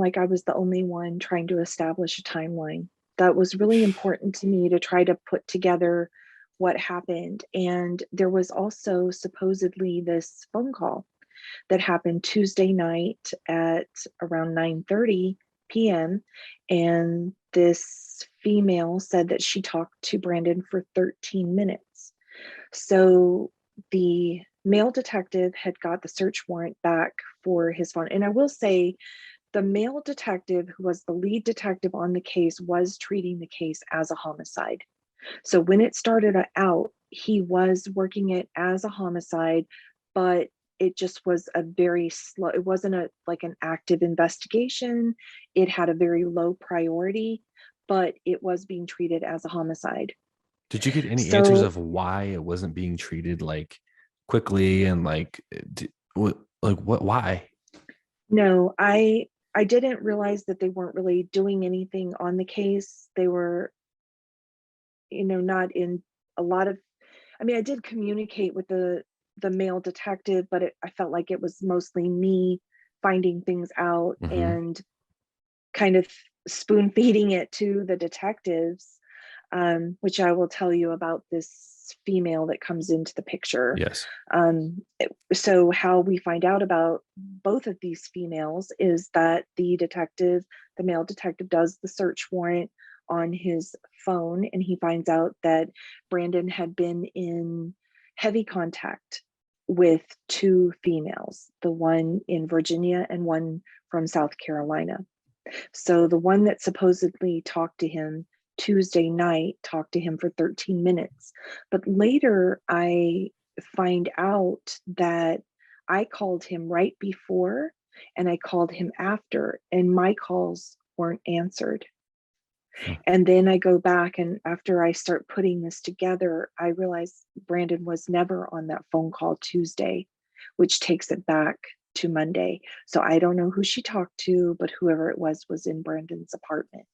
like I was the only one trying to establish a timeline. That was really important to me to try to put together what happened. And there was also supposedly this phone call that happened Tuesday night at around 9:30 p.m. And this female said that she talked to Brandon for 13 minutes. So the male detective had got the search warrant back for his phone. And I will say, the male detective who was the lead detective on the case was treating the case as a homicide. So when it started out, he was working it as a homicide, but it just was a very slow, it wasn't like an active investigation. It had a very low priority, but it was being treated as a homicide. Did you get any answers So of why it wasn't being treated like quickly and why? no, I didn't realize that they weren't really doing anything on the case. They were, not in a lot of, I mean, I did communicate with the male detective, but I felt like it was mostly me finding things out Hmm. and kind of spoon feeding it to the detectives, which I will tell you about this female that comes into the picture. Yes. So how we find out about both of these females is that the male detective, does the search warrant on his phone, and he finds out that Brandon had been in heavy contact with two females, the one in Virginia and one from South Carolina. So the one that supposedly talked to him Tuesday night talked to him for 13 minutes. But later I find out that I called him right before and I called him after, and my calls weren't answered. Hmm. And then I go back, and after I start putting this together, I realize Brandon was never on that phone call Tuesday, which takes it back to Monday. So I don't know who she talked to, but whoever it was in Brandon's apartment.